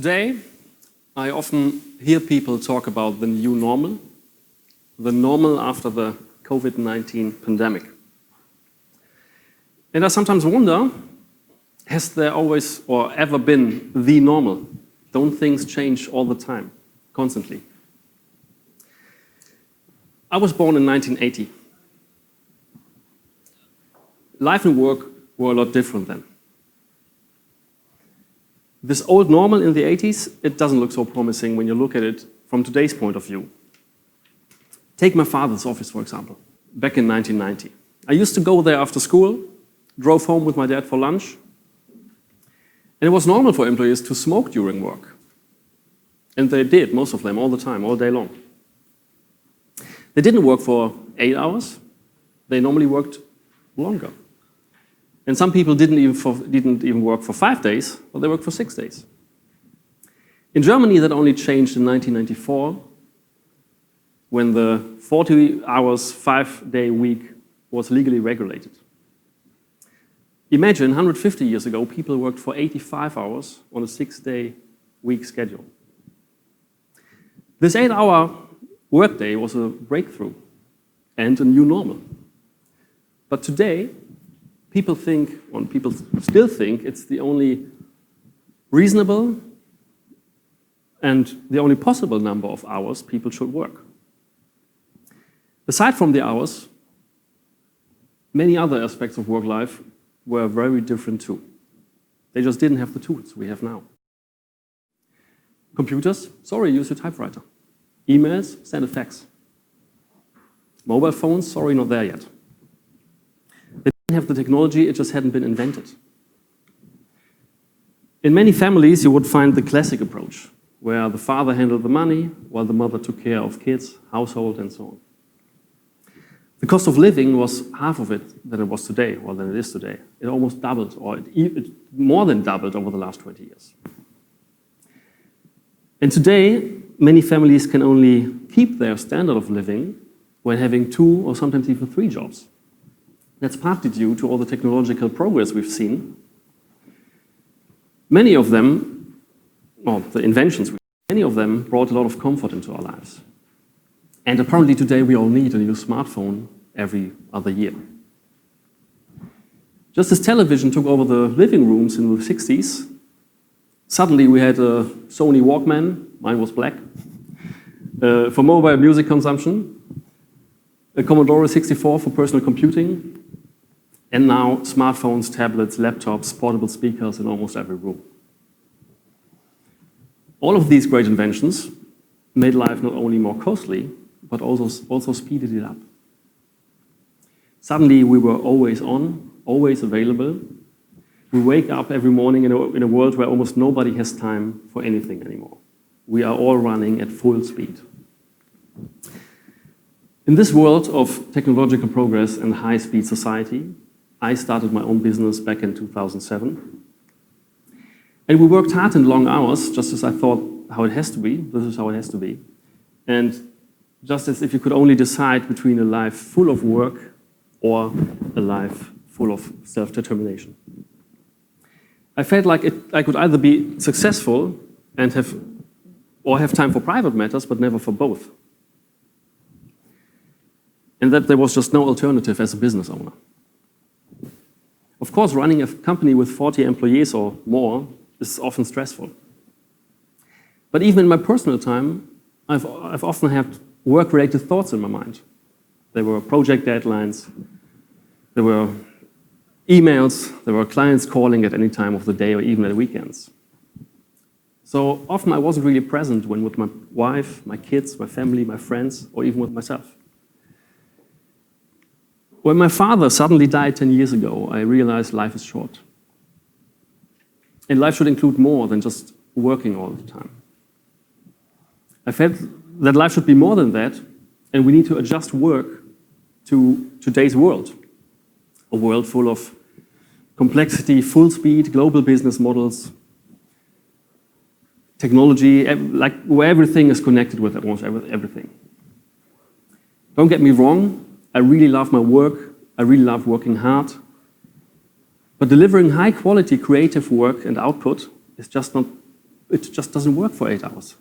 Today, I often hear people talk about the new normal after the COVID-19 pandemic. And I sometimes wonder, has there always or ever been the normal? Don't things change all the time, constantly? I was born in 1980. Life and work were a lot different then. This old normal in the 80s, it doesn't look so promising when you look at it from today's point of view. Take my father's office, for example, back in 1990. I used to go there after school, drove home with my dad for lunch, and it was normal for employees to smoke during work. And they did, most of them, all the time, all day long. They didn't work for 8 hours. They normally worked longer. And some people didn't even work for 5 days, but they worked for 6 days. In Germany, that only changed in 1994, when the 40 hours, 5-day week was legally regulated. Imagine 150 years ago, people worked for 85 hours on a 6-day week schedule. This 8-hour workday was a breakthrough and a new normal. But today, people still think it's the only reasonable and the only possible number of hours people should work. Aside from the hours, many other aspects of work life were very different too. They just didn't have the tools we have now. Computers, sorry, use your typewriter. Emails, send a fax. Mobile phones, sorry, not there yet. They didn't have the technology, it just hadn't been invented. In many families, you would find the classic approach, where the father handled the money, while the mother took care of kids, household, and so on. The cost of living was half of it than it was today, or than it is today. It almost doubled, or it more than doubled over the last 20 years. And today, many families can only keep their standard of living when having 2 or sometimes even 3 jobs. That's partly due to all the technological progress we've seen. Many of them, or the inventions, many of them brought a lot of comfort into our lives. And apparently today we all need a new smartphone every other year. Just as television took over the living rooms in the 60s, suddenly we had a Sony Walkman, mine was black, for mobile music consumption, a Commodore 64 for personal computing, and now smartphones, tablets, laptops, portable speakers in almost every room. All of these great inventions made life not only more costly, but also speeded it up. Suddenly we were always on, always available. We wake up every morning in a world where almost nobody has time for anything anymore. We are all running at full speed. In this world of technological progress and high-speed society, I started my own business back in 2007. And we worked hard in long hours, just as I thought how it has to be. This is how it has to be. And just as if you could only decide between a life full of work or a life full of self-determination. I felt like I could either be successful and have time for private matters, but never for both. And that there was just no alternative as a business owner. Of course, running a company with 40 employees or more is often stressful. But even in my personal time, I've often had work-related thoughts in my mind. There were project deadlines, there were emails, there were clients calling at any time of the day or even at weekends. So often I wasn't really present when with my wife, my kids, my family, my friends, or even with myself. When my father suddenly died 10 years ago, I realized life is short. And life should include more than just working all the time. I felt that life should be more than that, and we need to adjust work to today's world. A world full of complexity, full speed, global business models, technology, where everything is connected with almost everything. Don't get me wrong, I really love my work, I really love working hard, but delivering high quality creative work and output is just not it just doesn't work for 8 hours.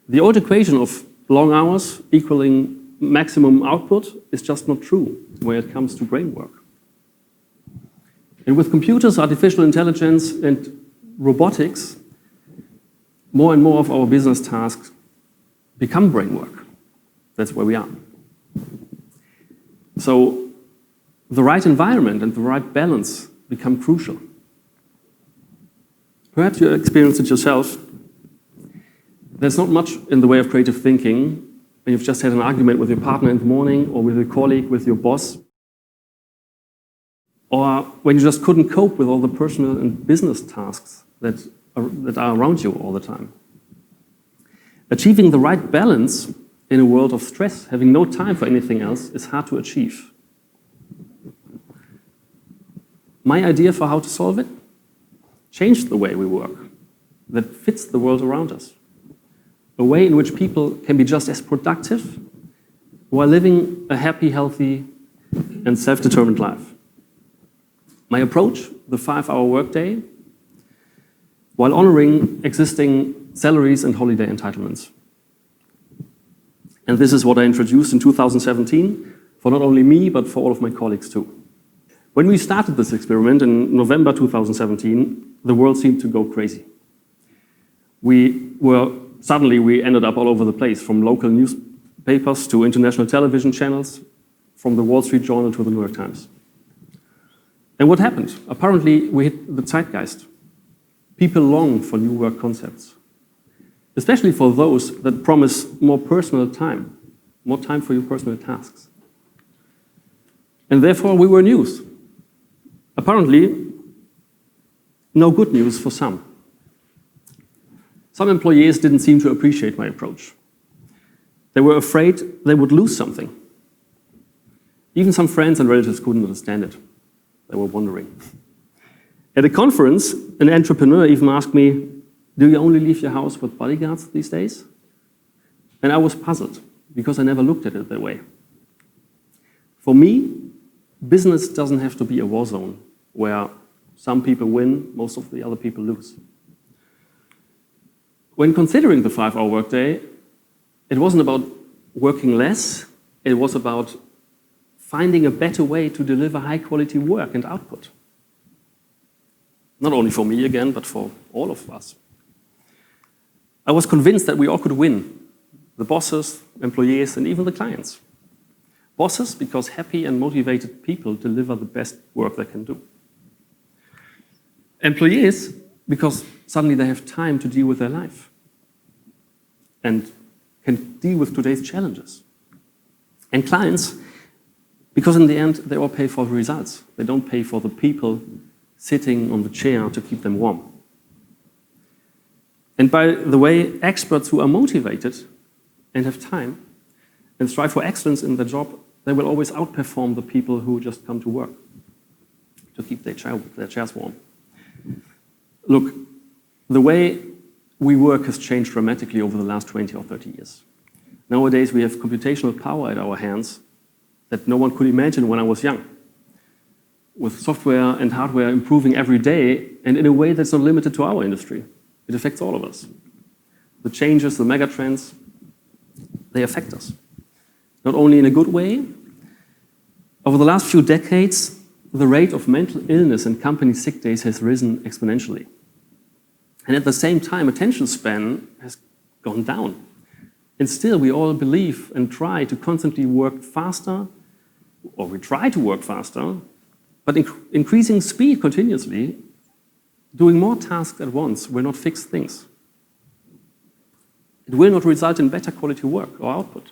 The old equation of long hours equaling maximum output is just not true when it comes to brain work. And with computers, artificial intelligence, and robotics, more and more of our business tasks become brain work. That's where we are. So the right environment and the right balance become crucial. Perhaps you experienced it yourself. There's not much in the way of creative thinking when you've just had an argument with your partner in the morning, or with a colleague, with your boss, or when you just couldn't cope with all the personal and business tasks that are around you all the time. Achieving the right balance in a world of stress, having no time for anything else, is hard to achieve. My idea for how to solve it? Change the way we work that fits the world around us. A way in which people can be just as productive while living a happy, healthy, and self-determined life. My approach, the 5-hour workday, while honoring existing salaries and holiday entitlements. And this is what I introduced in 2017 for not only me, but for all of my colleagues too. When we started this experiment in November 2017, the world seemed to go crazy. Suddenly we ended up all over the place, from local newspapers to international television channels, from the Wall Street Journal to the New York Times. And what happened? Apparently we hit the zeitgeist. People long for new work concepts, especially for those that promise more personal time, more time for your personal tasks. And therefore we were news. Apparently, no good news for some. Some employees didn't seem to appreciate my approach. They were afraid they would lose something. Even some friends and relatives couldn't understand it. They were wondering. At a conference, an entrepreneur even asked me, "Do you only leave your house with bodyguards these days?" And I was puzzled, because I never looked at it that way. For me, business doesn't have to be a war zone where some people win, most of the other people lose. When considering the 5-hour workday, it wasn't about working less, it was about finding a better way to deliver high-quality work and output. Not only for me again, but for all of us. I was convinced that we all could win, the bosses, employees, and even the clients. Bosses, because happy and motivated people deliver the best work they can do. Employees, because suddenly they have time to deal with their life and can deal with today's challenges. And clients, because in the end, they all pay for the results. They don't pay for the people sitting on the chair to keep them warm. And by the way, experts who are motivated and have time and strive for excellence in their job, they will always outperform the people who just come to work to keep their chairs warm. Look, the way we work has changed dramatically over the last 20 or 30 years. Nowadays, we have computational power at our hands that no one could imagine when I was young, with software and hardware improving every day, and in a way that's not limited to our industry. It affects all of us. The changes, the megatrends, they affect us. Not only in a good way. Over the last few decades, the rate of mental illness and company sick days has risen exponentially. And at the same time, attention span has gone down. And still, we all believe and try to constantly work faster, or we try to work faster, but increasing speed continuously, doing more tasks at once will not fix things. It will not result in better quality work or output,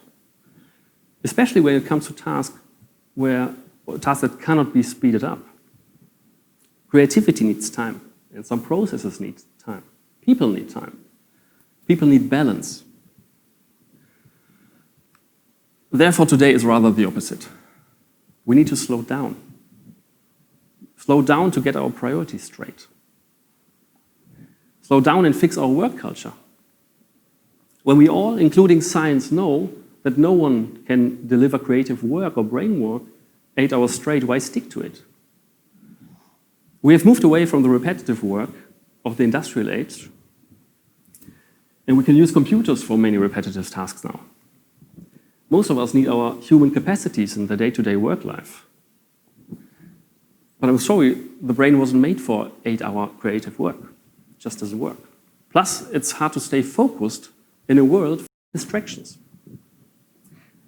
especially when it comes to tasks that cannot be speeded up. Creativity needs time, and some processes need time. People need time. People need balance. Therefore, today is rather the opposite. We need to slow down. Slow down to get our priorities straight. Slow down and fix our work culture. When we all, including science, know that no one can deliver creative work or brain work 8 hours straight, why stick to it? We have moved away from the repetitive work of the industrial age, and we can use computers for many repetitive tasks now. Most of us need our human capacities in the day-to-day work life. But I'm sorry, the brain wasn't made for 8-hour creative work. It just doesn't work. Plus, it's hard to stay focused in a world full of distractions.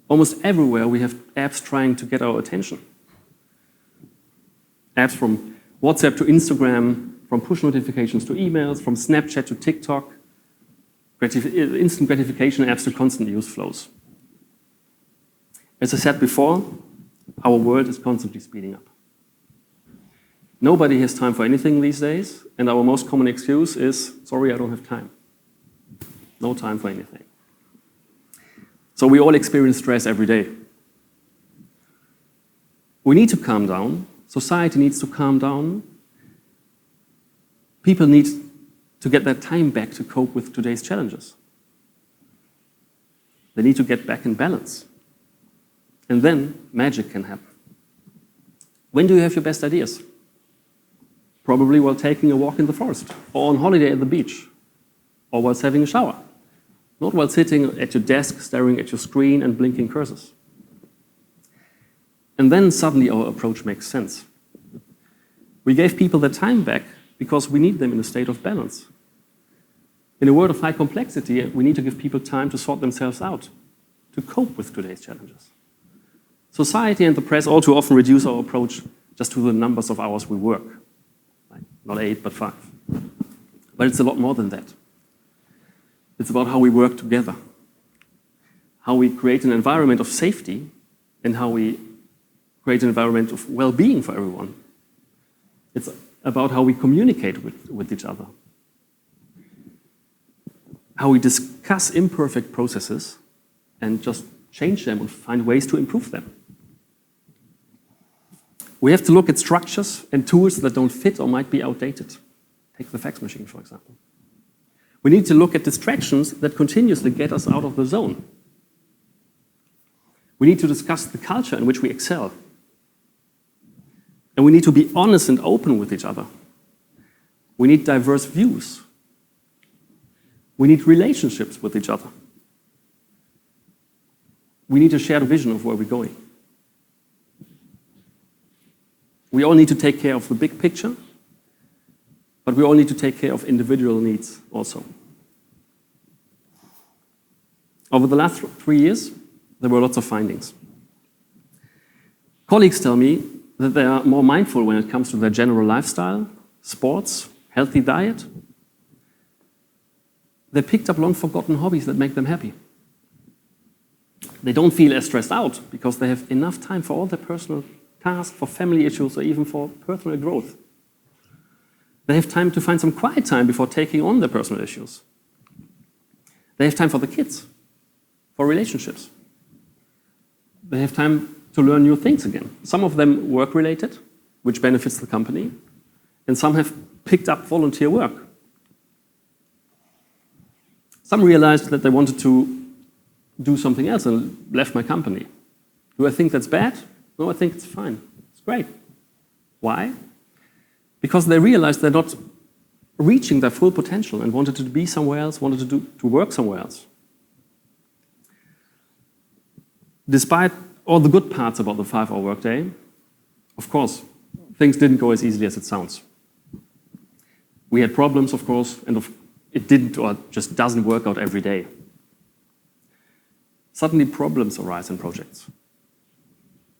Almost everywhere we have apps trying to get our attention. Apps from WhatsApp to Instagram, from push notifications to emails, from Snapchat to TikTok, instant gratification apps to constant news flows. As I said before, our world is constantly speeding up. Nobody has time for anything these days, and our most common excuse is, sorry, I don't have time. No time for anything. So we all experience stress every day. We need to calm down. Society needs to calm down. People need to get their time back to cope with today's challenges. They need to get back in balance. And then magic can happen. When do you have your best ideas? Probably while taking a walk in the forest, or on holiday at the beach, or while having a shower. Not while sitting at your desk, staring at your screen and blinking cursors. And then suddenly our approach makes sense. We gave people their time back because we need them in a state of balance. In a world of high complexity, we need to give people time to sort themselves out, to cope with today's challenges. Society and the press all too often reduce our approach just to the numbers of hours we work. Like, not 8, but 5. But it's a lot more than that. It's about how we work together, how we create an environment of safety, and how we create an environment of well-being for everyone. It's about how we communicate with each other, how we discuss imperfect processes and just change them and find ways to improve them. We have to look at structures and tools that don't fit or might be outdated. Take the fax machine, for example. We need to look at distractions that continuously get us out of the zone. We need to discuss the culture in which we excel. And we need to be honest and open with each other. We need diverse views. We need relationships with each other. We need a shared vision of where we're going. We all need to take care of the big picture, but we all need to take care of individual needs also. Over the last 3 years, there were lots of findings. Colleagues tell me that they are more mindful when it comes to their general lifestyle, sports, healthy diet. They picked up long-forgotten hobbies that make them happy. They don't feel as stressed out because they have enough time for all their personal tasks, for family issues, or even for personal growth. They have time to find some quiet time before taking on their personal issues. They have time for the kids, for relationships. They have time to learn new things again. Some of them work-related, which benefits the company, and some have picked up volunteer work. Some realized that they wanted to do something else and left my company. Do I think that's bad? No, I think it's fine. It's great. Why? Because they realized they're not reaching their full potential and wanted to be somewhere else, wanted to work somewhere else. Despite all the good parts about the 5-hour workday, of course, things didn't go as easily as it sounds. We had problems, of course, and it didn't or just doesn't work out every day. Suddenly problems arise in projects.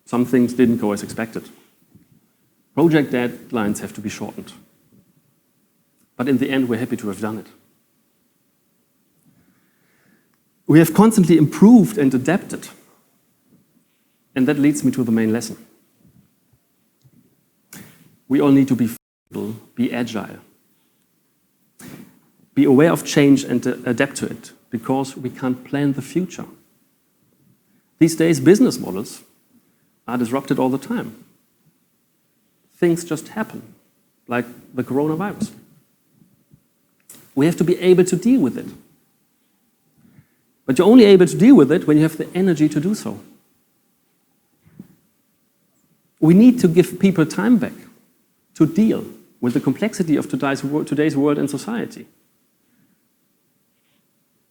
Some things didn't go as expected. Project deadlines have to be shortened. But in the end, we're happy to have done it. We have constantly improved and adapted. And that leads me to the main lesson. We all need to be flexible, be agile. Be aware of change and adapt to it, because we can't plan the future. These days, business models are disrupted all the time. Things just happen, like the coronavirus. We have to be able to deal with it. But you're only able to deal with it when you have the energy to do so. We need to give people time back to deal with the complexity of today's world and society,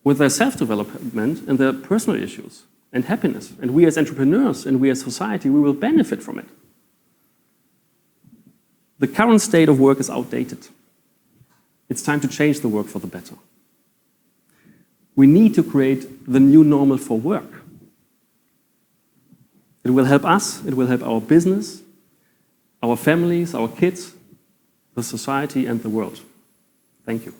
with their self-development and their personal issues and happiness. And we as entrepreneurs and we as society, we will benefit from it. The current state of work is outdated. It's time to change the work for the better. We need to create the new normal for work. It will help us, it will help our business, our families, our kids, the society and the world. Thank you.